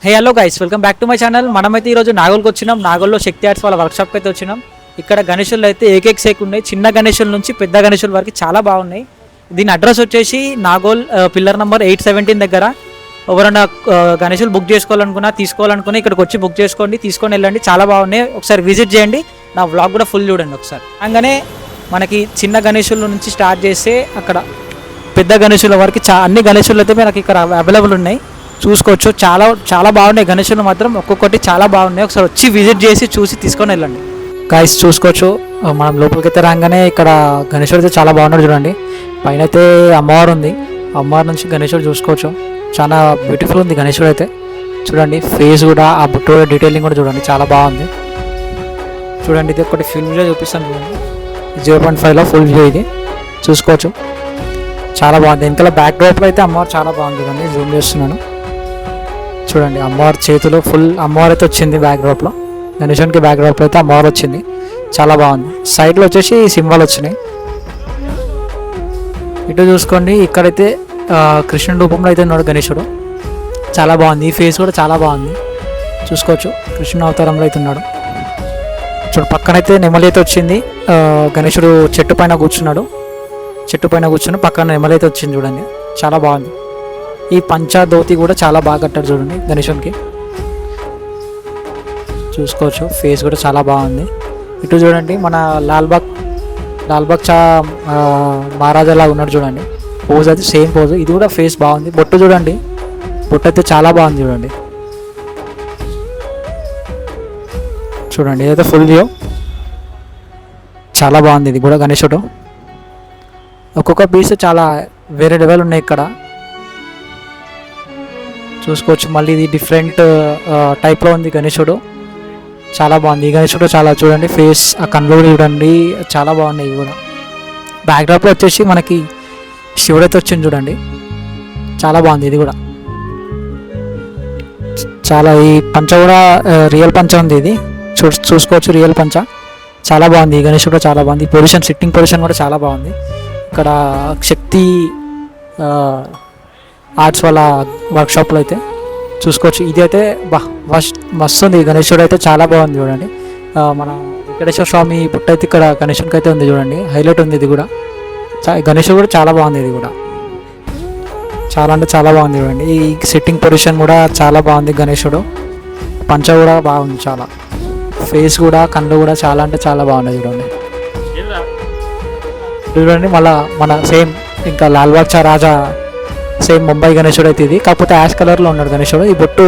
Hey hello guys, welcome back to my channel. మనమైతే ఈరోజు నాగోల్కి వచ్చినాం. నాగోల్లో శక్తి ఆర్ట్స్ వాళ్ళ వర్క్షాప్కి అయితే వచ్చినాం. ఇక్కడ గణేషులు అయితే ఏకేక్ సేక్ ఉన్నాయి. చిన్న గణేషుల నుంచి పెద్ద గణేషుల వరకు చాలా బాగున్నాయి. దీని అడ్రస్ వచ్చేసి నాగోల్ పిల్లర్ నెంబర్ 817 దగ్గర. ఎవరైనా గణేషులు బుక్ తీసుకోవాలనుకున్నా ఇక్కడికి వచ్చి బుక్ చేసుకోండి, తీసుకొని వెళ్ళండి. చాలా బాగున్నాయి, ఒకసారి విజిట్ చేయండి. నా వ్లాగ్ కూడా ఫుల్ చూడండి ఒకసారి. అలానే మనకి చిన్న గణేషుల నుంచి స్టార్ట్ చేస్తే అక్కడ పెద్ద గణేషుల వరకు అన్ని గణేషులు అయితే మనకి ఇక్కడ అవైలబుల్ ఉన్నాయి, చూసుకోవచ్చు. చాలా చాలా బాగున్నాయి గణేషులు మాత్రం, ఒక్కొక్కటి చాలా బాగున్నాయి. ఒకసారి వచ్చి విజిట్ చేసి చూసి తీసుకొని వెళ్ళండి గాయస్. చూసుకోవచ్చు, మనం లోపలికైతే రాగానే ఇక్కడ గణేశుడు అయితే చాలా బాగున్నాడు చూడండి. పైన అయితే అమ్మవారు ఉంది, అమ్మవారి నుంచి గణేశుడు చూసుకోవచ్చు. చాలా బ్యూటిఫుల్ ఉంది గణేశుడు అయితే చూడండి. ఫేస్ కూడా, ఆ బుట్టు డీటెయిలింగ్ కూడా చూడండి, చాలా బాగుంది చూడండి. ఇది ఒకటి ఫుల్ వీడియో చూపిస్తాను చూడండి, 0.5లో ఫుల్ వీడియో ఇది చూసుకోవచ్చు. చాలా బాగుంది. వెనకాల బ్యాక్ డ్రాప్లో అయితే అమ్మవారు చాలా బాగుంది చూడండి, జూమ్ చేస్తున్నాను చూడండి. అమ్మవారి చేతిలో ఫుల్ అమ్మవారు అయితే వచ్చింది బ్యాక్ డ్రాప్లో, గణేశునికి బ్యాక్ డ్రాప్లో అయితే అమ్మవారు వచ్చింది, చాలా బాగుంది. సైడ్లో వచ్చేసి సింబల్ వచ్చినాయి. ఇటు చూసుకోండి, ఇక్కడైతే కృష్ణుడి రూపంలో అయితే ఉన్నాడు గణేశుడు, చాలా బాగుంది. ఈ ఫేస్ కూడా చాలా బాగుంది చూసుకోవచ్చు, కృష్ణుడు అవతారంలో అయితే ఉన్నాడు చూడు. పక్కనైతే నెమలి అయితే వచ్చింది, గణేశుడు చెట్టు పైన కూర్చున్నాడు, చెట్టు పైన కూర్చుని పక్కన నెమలి అయితే వచ్చింది చూడండి, చాలా బాగుంది. ఈ పంచా ధోతి కూడా చాలా బాగా కట్టాడు చూడండి గణేశునికి, చూసుకోవచ్చు. ఫేస్ కూడా చాలా బాగుంది. ఇటు చూడండి, మన లాల్బాగ్ మహారాజా లాగా ఉన్నాడు చూడండి, పోజ్ అయితే సేమ్ పోజ్. ఇది కూడా ఫేస్ బాగుంది. బొట్టు చూడండి, బొట్టు అయితే చాలా బాగుంది చూడండి. చూడండి ఇదైతే ఫుల్ వ్యూ, చాలా బాగుంది. ఇది కూడా గణేశుడు, ఒక్కొక్క పీస్ చాలా వేరే లెవెల్ ఉన్నాయి ఇక్కడ చూసుకోవచ్చు. మళ్ళీ ఇది డిఫరెంట్ టైప్లో ఉంది గణేశుడు, చాలా బాగుంది. ఈ గణేశుడు చాలా చూడండి, ఫేస్ ఆ కళ్ళు చూడండి, చాలా బాగున్నాయి. ఇవి కూడా బ్యాక్డ్రాప్లో వచ్చేసి మనకి శివుడైతే వచ్చింది చూడండి, చాలా బాగుంది. ఇది కూడా చాలా, ఈ పంచ కూడా రియల్ పంచ ఉంది, ఇది చూసుకోవచ్చు, రియల్ పంచ చాలా బాగుంది. ఈ గణేశుడు కూడా చాలా బాగుంది. పొజిషన్, సిట్టింగ్ పొజిషన్ కూడా చాలా బాగుంది. ఇక్కడ శక్తి ఆర్ట్స్ వాళ్ళ వర్క్షాప్లో అయితే చూసుకోవచ్చు. ఇది అయితే మస్తు ఉంది. గణేశుడు అయితే చాలా బాగుంది చూడండి. మన వెంకటేశ్వర స్వామి బుట్ట అయితే ఇక్కడ గణేశుడికి అయితే ఉంది చూడండి, హైలైట్ ఉంది. ఇది కూడా గణేశుడు కూడా చాలా బాగుంది. ఇది కూడా చాలా అంటే చాలా బాగుంది చూడండి. ఈ సిట్టింగ్ పొజిషన్ కూడా చాలా బాగుంది. గణేశుడు పంచ కూడా బాగుంది, చాలా ఫేస్ కూడా, కళ్ళు కూడా చాలా అంటే చాలా బాగున్నాయి చూడండి. చూడండి మళ్ళీ మన సేమ్ ఇంకా లాల్బాగ్ రాజా సేమ్ ముంబై గణేశుడు అయితే ఇది, కాకపోతే యాష్ కలర్లో ఉన్నాడు గణేశుడు. ఈ బొట్టు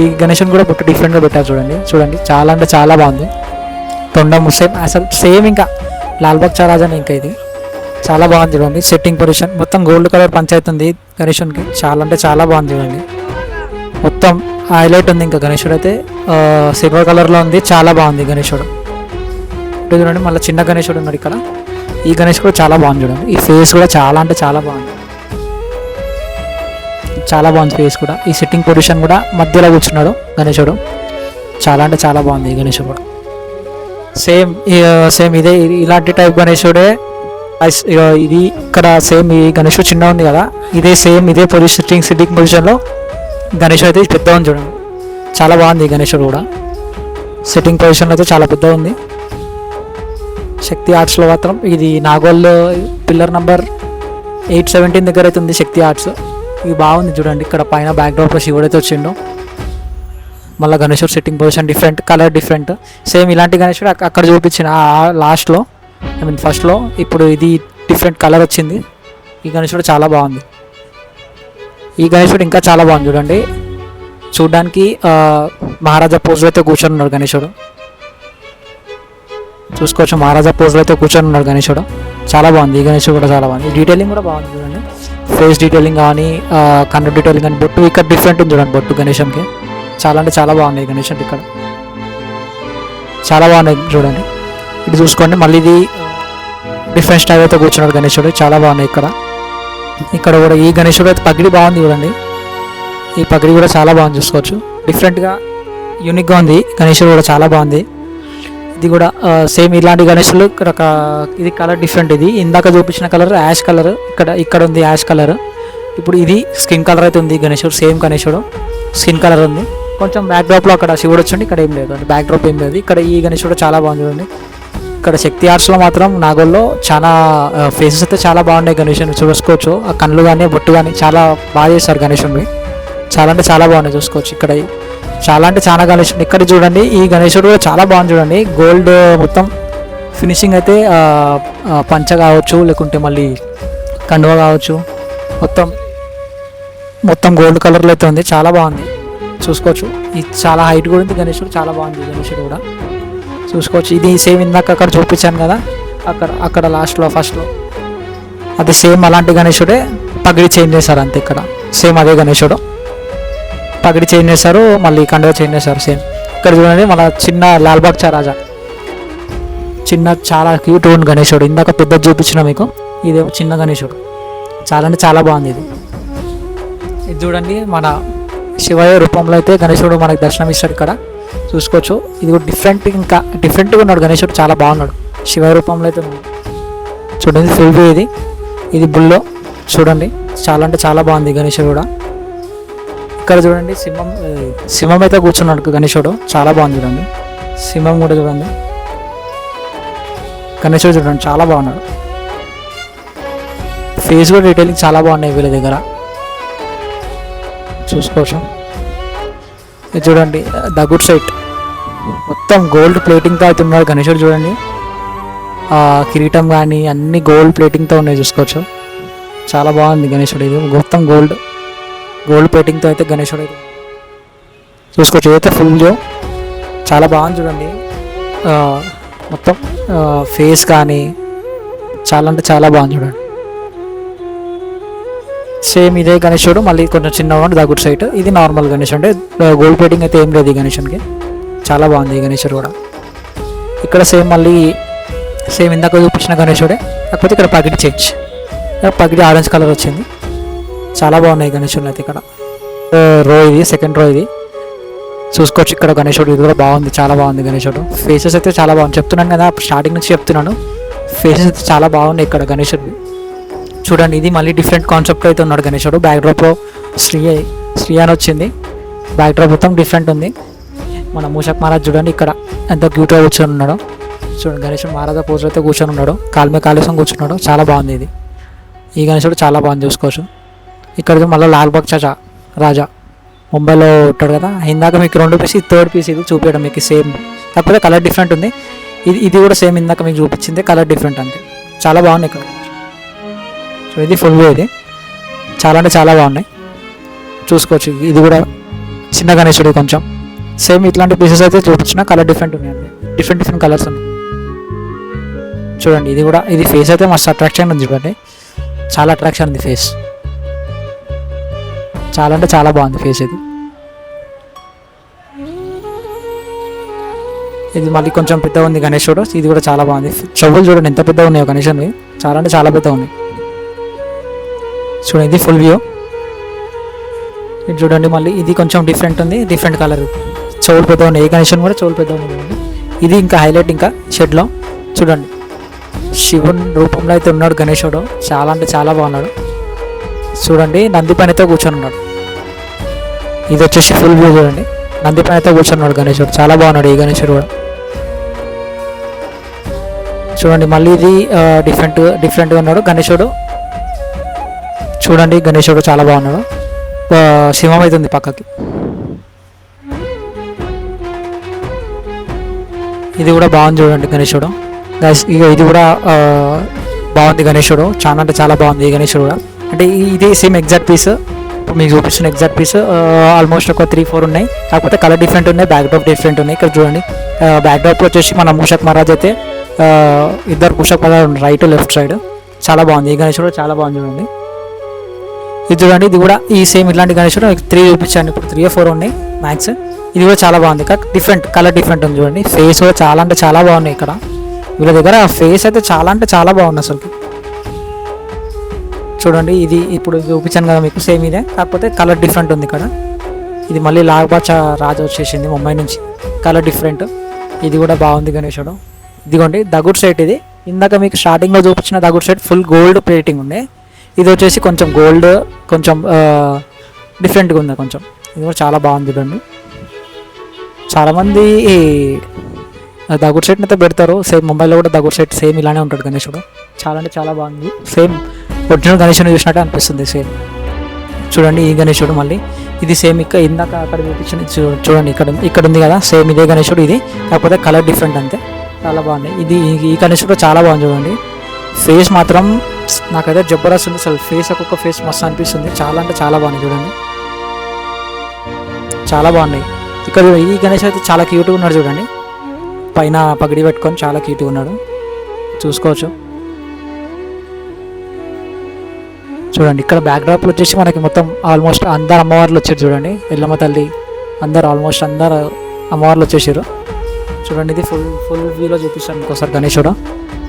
ఈ గణేశుని కూడా బొట్టు డిఫరెంట్గా పెట్టారు చూడండి, చాలా అంటే చాలా బాగుంది. తొండం సేమ్, అసలు సేమ్ ఇంకా లాల్బాగ్ రాజాని ఇంకా ఇది చాలా బాగుంది చూడండి. సెట్టింగ్ పొజిషన్ మొత్తం గోల్డ్ కలర్ పంచాయతీ ఉంది గణేశునికి, చాలా అంటే చాలా బాగుంది చూడండి. మొత్తం హైలైట్ ఉంది. ఇంకా గణేశుడు అయితే సిల్వర్ కలర్లో ఉంది, చాలా బాగుంది గణేశుడు. ఇటు చూడండి, మళ్ళీ చిన్న గణేశుడు ఉన్నాడు ఇక్కడ. ఈ గణేష్ కూడా చాలా బాగుంది చూడండి. ఈ ఫేస్ కూడా చాలా అంటే చాలా బాగుంది, చాలా బాగుంది ఫేస్ కూడా. ఈ సిట్టింగ్ పొజిషన్ కూడా మధ్యలో కూర్చున్నాడు గణేశుడు, చాలా అంటే చాలా బాగుంది. ఈ గణేశుడు కూడా సేమ్ ఇదే, ఇలాంటి టైప్ గణేశుడే. ఇది ఇక్కడ సేమ్ ఈ గణేశుడు చిన్న ఉంది కదా, ఇదే సేమ్ ఇదే పొజిషన్, సిట్టింగ్ పొజిషన్లో గణేశుడు అయితే పెద్ద ఉంది చూడండి, చాలా బాగుంది. ఈ గణేశుడు కూడా సిట్టింగ్ పొజిషన్లో అయితే చాలా పెద్ద ఉంది. శక్తి ఆర్ట్స్లో మాత్రం ఇది నాగోల్ పిల్లర్ నెంబర్ 817 దగ్గర అయితే ఉంది శక్తి ఆర్ట్స్. ఇది బాగుంది చూడండి. ఇక్కడ పైన బ్యాక్ డ్రాప్లో శివుడు అయితే వచ్చిండు, మళ్ళీ గణేశుడు sitting position different, colour different. Same ఇలాంటి గణేశుడు అక్కడ చూపించిన లాస్ట్లో, ఫస్ట్లో. ఇప్పుడు ఇది డిఫరెంట్ కలర్ వచ్చింది. ఈ గణేశుడు చాలా బాగుంది. ఈ గణేశుడు ఇంకా చాలా బాగుంది చూడండి. చూడడానికి మహారాజా పోజ్లో అయితే కూర్చొని ఉన్నాడు గణేశుడు, చూసుకోవచ్చు. మహారాజా పోజ్లో అయితే కూర్చొని ఉన్నాడు గణేశుడు, చాలా బాగుంది. ఈ గణేశుడు కూడా చాలా బాగుంది. డీటెయిలింగ్ కూడా బాగుంది చూడండి, ఫేస్ డీటెయిలింగ్ కానీ, కన్ను డీటెయిలింగ్ కానీ. బొట్టు ఇక్కడ డిఫరెంట్ ఉంది చూడండి, బొట్టు గణేశంకి చాలా అంటే చాలా బాగుంది. గణేశం ఇక్కడ చాలా బాగున్నాయి చూడండి. ఇది చూసుకోండి, మళ్ళీ ఇది డిఫరెంట్ స్టైల్ అయితే కూర్చున్నాడు గణేశుడు, చాలా బాగున్నాయి. ఇక్కడ కూడా ఈ గణేశుడు అయితే పగిడి బాగుంది చూడండి. ఈ పగిడి కూడా చాలా బాగుంది, చూసుకోవచ్చు. డిఫరెంట్గా యూనిక్గా ఉంది గణేశుడు కూడా, చాలా బాగుంది. ఇది కూడా సేమ్ ఇలాంటి గణేశులు ఇక్కడ ఇది కలర్ డిఫరెంట్. ఇది ఇందాక చూపించిన కలర్ యాష్ కలర్, ఇక్కడ ఉంది యాష్ కలర్. ఇప్పుడు ఇది స్కిన్ కలర్ అయితే ఉంది గణేశుడు, సేమ్ గణేశుడు. స్కిన్ కలర్ ఉంది, చాలా బాగుంది. కొంచెం బ్యాక్ డ్రాప్లో అక్కడ శివుడు వచ్చండి, ఇక్కడ ఏం లేదు, అంటే బ్యాక్ డ్రాప్ ఏం లేదు. ఇక్కడ ఈ గణేశుడు చాలా బాగుంది చూడండి. ఇక్కడ శక్తి ఆర్ట్స్లో మాత్రం నాగోల్లో చాలా ఫేసెస్ అయితే చాలా బాగున్నాయి. గణేశుని చూసుకోవచ్చు, ఆ కళ్ళు కానీ బొట్టు కానీ చాలా బాగా చేస్తారు గణేశుని. చాలా అంటే చాలా బాగున్నాయి చూసుకోవచ్చు. ఇక్కడ చాలా అంటే చాలా గణేశుడు ఇక్కడ చూడండి. ఈ గణేశుడు కూడా చాలా బాగుంది చూడండి. గోల్డ్ మొత్తం ఫినిషింగ్ అయితే పంచ కావచ్చు, లేకుంటే మళ్ళీ కండువ కావచ్చు, మొత్తం మొత్తం గోల్డ్ కలర్లో అయితే ఉంది. చాలా బాగుంది చూసుకోవచ్చు. ఇది చాలా హైట్ కూడా ఉంది గణేశుడు, చాలా బాగుంది గణేశుడు కూడా చూసుకోవచ్చు. ఇది సేమ్ ఇందాక అక్కడ చూపించాను కదా, అక్కడ లాస్ట్లో ఫస్ట్లో అది సేమ్ అలాంటి గణేశుడే. పగిడి చేంజ్ చేశారు అంతే. ఇక్కడ సేమ్ అదే గణేశుడు, పగిడి చేంజ్ చేశారు, మళ్ళీ కండువ చేంజ్ చేశారు సేమ్. ఇక్కడ చూడండి మన చిన్న లాల్బాగ్ చా రాజా, చిన్న చాలా క్యూట్ ఉంది గణేశుడు. ఇందాక పెద్ద చూపించిన మీకు, ఇదేమో చిన్న గణేశుడు. చాలా అంటే చాలా బాగుంది ఇది. ఇది చూడండి మన శివయ్య రూపంలో అయితే గణేశుడు మనకి దర్శనం ఇస్తాడు ఇక్కడ చూసుకోవచ్చు. ఇది కూడా ఇంకా డిఫరెంట్గా ఉన్నాడు గణేశుడు, చాలా బాగున్నాడు శివయ్య రూపంలో అయితే. చూడండి ఫుల్ వ్యూ ఇది బుల్లో చూడండి, చాలా అంటే చాలా బాగుంది గణేశుడు కూడా. ఇక్కడ చూడండి సింహం అయితే కూర్చున్నాడు గణేశుడు, చాలా బాగుంది చూడండి. సింహం కూడా చూడండి, గణేశుడు చూడండి చాలా బాగున్నాడు. ఫేస్ కూడా డీటెయిలింగ్ చాలా బాగున్నాయి వీళ్ళ దగ్గర చూసుకోవచ్చు. ఇది చూడండి ద గుడ్ సైట్, మొత్తం గోల్డ్ ప్లేటింగ్తో అయితే ఉన్నాడు గణేశుడు చూడండి. కిరీటం కానీ అన్ని గోల్డ్ ప్లేటింగ్తో ఉన్నాయి చూసుకోవచ్చు. చాలా బాగుంది గణేశుడు. ఇది మొత్తం గోల్డ్ ప్లేటింగ్తో అయితే గణేశుడు అయితే చూసుకోవచ్చు. ఇదైతే ఫుల్ చాలా బాగుంది చూడండి. మొత్తం ఫేస్ కానీ చాలా అంటే చాలా బాగుంది చూడండి. సేమ్ ఇదే గణేశుడు, మళ్ళీ కొంచెం చిన్నగా ద గుడ్ సైట్. ఇది నార్మల్ గణేశుడు, అంటే గోల్డ్ ప్లేటింగ్ అయితే ఏం లేదు ఈ గణేశునికి. చాలా బాగుంది ఈ గణేశుడు కూడా. ఇక్కడ మళ్ళీ సేమ్ ఇందాక చూపించిన గణేశుడే, కాకపోతే ఇక్కడ పగిడి చేంజ్, పగిడి ఆరెంజ్ కలర్ వచ్చింది. చాలా బాగున్నాయి గణేశుడు అయితే. ఇక్కడ ఇది సెకండ్ రో ఇది చూసుకోవచ్చు. ఇక్కడ గణేశుడు ఇది కూడా బాగుంది, చాలా బాగుంది గణేశుడు. ఫేసెస్ అయితే చాలా బాగుంది, చెప్తున్నాను కదా స్టార్టింగ్ నుంచి చెప్తున్నాను. ఫేసెస్ అయితే చాలా బాగున్నాయి ఇక్కడ గణేశుడు చూడండి. ఇది మళ్ళీ డిఫరెంట్ కాన్సెప్ట్ అయితే ఉన్నాడు గణేశుడు. బ్యాక్ డ్రాప్లో శ్రీ అని వచ్చింది, బ్యాక్ డ్రాప్ మొత్తం డిఫరెంట్ ఉంది. మన మూషక్ మహారాజ్ చూడండి ఇక్కడ ఎంత క్యూట్గా కూర్చొని ఉన్నాడు చూడండి. గణేశుడు మహారాజా పోజ్ అయితే కూర్చొని ఉన్నాడు, కాలుమే కాళేశం కూర్చున్నాడు. చాలా బాగుంది ఇది, ఈ గణేశుడు చాలా బాగుంది చూసుకోవచ్చు. ఇక్కడ మళ్ళీ లాల్బాగ్ చా రాజా ముంబైలో ఉంటాడు కదా. ఇందాక మీకు 2 పీస్, ఇది 3rd పీస్ ఇది చూపించడం మీకు సేమ్, కాకపోతే కలర్ డిఫరెంట్ ఉంది. ఇది కూడా సేమ్ ఇందాక మీకు చూపించింది, కలర్ డిఫరెంట్ అంతే. చాలా బాగుంది ఇక్కడ. సో ఇది ఫుల్ వ్యూ, ఇది చాలా అంటే చాలా బాగున్నాయి చూసుకోవచ్చు. ఇది కూడా చిన్న గణేశుడు కొంచెం సేమ్ ఇట్లాంటి పీసెస్ అయితే చూపించిన, కలర్ డిఫరెంట్ ఉన్నాయండి, డిఫరెంట్ కలర్స్ ఉన్నాయి చూడండి. ఇది ఫేస్ అయితే మస్తు అట్రాక్షన్ ఉంది చూడండి, చాలా అట్రాక్షన్ ఉంది ఫేస్, చాలా అంటే చాలా బాగుంది ఫేస్ ఇది. ఇది మళ్ళీ కొంచెం పెద్దగా ఉంది గణేశుడు, ఇది కూడా చాలా బాగుంది. చెవులు చూడండి ఎంత పెద్దగా ఉన్నాయో గణేశుని, చాలా అంటే చాలా పెద్దగా ఉన్నాయి చూడండి. ఇది ఫుల్ వ్యూ. ఇది చూడండి మళ్ళీ ఇది కొంచెం డిఫరెంట్ ఉంది, డిఫరెంట్ కలర్, చెవులు పెద్దగా ఉన్నాయి. ఏ గణేశుని కూడా చెవులు పెద్దగా ఉన్నాయి. ఇది ఇంకా హైలైట్, ఇంకా షెడ్లో చూడండి శివుని రూపంలో అయితే ఉన్నాడు గణేశుడు, చాలా అంటే చాలా బాగున్నాడు చూడండి. నంది పైన అయితే కూర్చొని ఉన్నాడు. ఇది వచ్చేసి ఫుల్ వ్యూ చూడండి, నంది పైన అయితే కూర్చున్నాడు గణేశుడు, చాలా బాగున్నాడు ఈ గణేశుడు కూడా చూడండి. మళ్ళీ ఇది డిఫరెంట్గా ఉన్నాడు గణేశుడు చూడండి. గణేశుడు చాలా బాగున్నాడు. సింహం అయితే ఉంది పక్కకి. ఇది కూడా బాగుంది చూడండి గణేశుడు. ఇది కూడా బాగుంది గణేశుడు, చాలా అంటే చాలా బాగుంది ఈ గణేశుడు కూడా. అంటే ఇది సేమ్ ఎగ్జాక్ట్ పీస్, మీకు చూపిస్తున్న ఎగ్జాక్ట్ పీస్ ఆల్మోస్ట్ ఒక 3-4 ఉన్నాయి, కాకపోతే కలర్ డిఫరెంట్ ఉన్నాయి, బ్యాక్ డ్రాప్ డిఫరెంట్ ఉన్నాయి. ఇక్కడ చూడండి బ్యాక్ డ్రాప్ వచ్చేసి మన మూషక్ మహారాజ్ అయితే ఇద్దరు మూషక్ మహారాజ్ రైట్ లెఫ్ట్ సైడ్, చాలా బాగుంది ఈ గణేశుడు, చాలా బాగుంది చూడండి. ఇది చూడండి, ఇది కూడా ఈ సేమ్ ఇట్లాంటి గణేశుడు 3 చూపించాను, ఇప్పుడు 3-4 ఉన్నాయి మ్యాక్స్. ఇది కూడా చాలా బాగుంది, డిఫరెంట్ కలర్ డిఫరెంట్ ఉంది చూడండి. ఫేస్ కూడా చాలా అంటే చాలా బాగున్నాయి ఇక్కడ వీళ్ళ దగ్గర. ఫేస్ అయితే చాలా అంటే చాలా బాగుంది అసలు చూడండి. ఇది ఇప్పుడు చూపించాను కదా మీకు, సేమ్ ఇదే, కాకపోతే కలర్ డిఫరెంట్ ఉంది ఇక్కడ. ఇది మళ్ళీ లాల్బాగ్ రాజా వచ్చేసింది ముంబై నుంచి, కలర్ డిఫరెంట్. ఇది కూడా బాగుంది గణేశుడు. ఇదిగోండి ద గుడ్ సైట్. ఇది ఇందాక మీకు స్టార్టింగ్లో చూపించిన the good site full gold plating ఉండే, ఇది వచ్చేసి కొంచెం గోల్డ్ కొంచెం డిఫరెంట్గా ఉంది కొంచెం. ఇది కూడా చాలా బాగుంది చూడండి. చాలామంది దగుడు సెట్ని అయితే పెడతారు. సేమ్ ముంబైలో కూడా దగుడు సెట్ సేమ్ ఇలానే ఉంటాడు గణేశుడు. చాలా అంటే చాలా బాగుంది. సేమ్ ఒరిజినల్ గణేశుని చూసినట్టే అనిపిస్తుంది సేమ్. చూడండి ఈ గణేశుడు మళ్ళీ ఇది సేమ్ ఇక్కడ ఇందాక అక్కడ చూపించిన చూడండి ఇక్కడ ఉంది కదా సేమ్ ఇదే గణేశుడు ఇది, కాకపోతే కలర్ డిఫరెంట్ అంతే. చాలా బాగుంది. ఇది ఈ గణేశుడు చాలా బాగుంది చూడండి. ఫేస్ మాత్రం నాకైతే జబర్దస్త్ ఉంది. అసలు ఫేస్ ఒక్కొక్క ఫేస్ మస్తు అనిపిస్తుంది. చాలా అంటే చాలా బాగుంది చూడండి, చాలా బాగున్నాయి. ఇక్కడ ఈ గణేష్ అయితే చాలా క్యూట్గా ఉన్నాడు చూడండి, పైన పగిడి పెట్టుకొని చాలా క్యూట్గా ఉన్నాడు, చూసుకోవచ్చు. చూడండి ఇక్కడ బ్యాక్డ్రాప్లో వచ్చేసి మనకి మొత్తం ఆల్మోస్ట్ అందరు అమ్మవార్లు వచ్చారు చూడండి. ఎల్లమ్మ తల్లి ఆల్మోస్ట్ అందరు అమ్మవార్లు వచ్చేసారు చూడండి. ఇది ఫుల్ వ్యూలో చూపిస్తాను ఇంకోసారి గణేశుడు.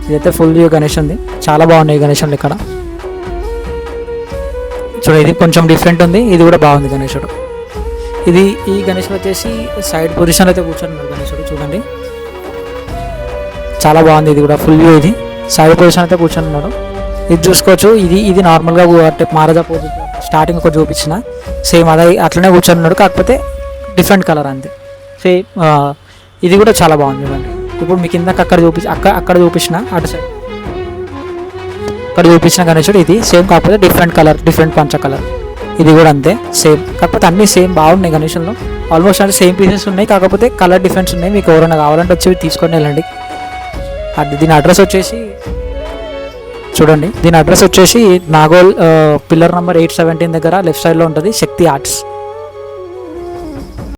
ఇదైతే ఫుల్ వ్యూ గణేష్ ఉంది. చాలా బాగున్నాయి గణేశులు ఇక్కడ చూడండి. ఇది కొంచెం డిఫరెంట్ ఉంది, ఇది కూడా బాగుంది గణేశుడు. ఈ గణేశుడు వచ్చేసి సైడ్ పొజిషన్లో అయితే కూర్చొని గణేశుడు చూడండి, చాలా బాగుంది. ఇది కూడా ఫుల్ వ్యూ, ఇది సైడ్ పొజిషన్ అయితే కూర్చొని ఉన్నాడు. ఇది చూసుకోవచ్చు. ఇది నార్మల్గా అంటే మహారాజా పోజ్ స్టార్టింగ్ ఒకటి చూపించిన సేమ్ అదే అట్లనే కూర్చొని ఉన్నాడు, కాకపోతే డిఫరెంట్ కలర్ అంతే సేమ్. ఇది కూడా చాలా బాగుంది చూడండి. ఇప్పుడు మీకు ఇందాక అక్కడ చూపించిన అటు సైడ్ అక్కడ చూపించిన గణేశుడు ఇది సేమ్, కాకపోతే డిఫరెంట్ కలర్, డిఫరెంట్ పంచ కలర్. ఇది కూడా అంతే సేమ్, కాకపోతే అన్నీ సేమ్ బాగున్నాయి గణేశుల్లో. ఆల్మోస్ట్ అంటే సేమ్ పీసెస్ ఉన్నాయి, కాకపోతే కలర్ డిఫరెన్స్ ఉన్నాయి. మీకు ఎవరైనా కావాలంటే వచ్చి తీసుకొని వెళ్ళండి. దీని అడ్రస్ వచ్చేసి చూడండి, దీని అడ్రస్ వచ్చేసి నాగోల్ పిల్లర్ నెంబర్ 817 దగ్గర లెఫ్ట్ సైడ్లో ఉంటుంది శక్తి ఆర్ట్స్.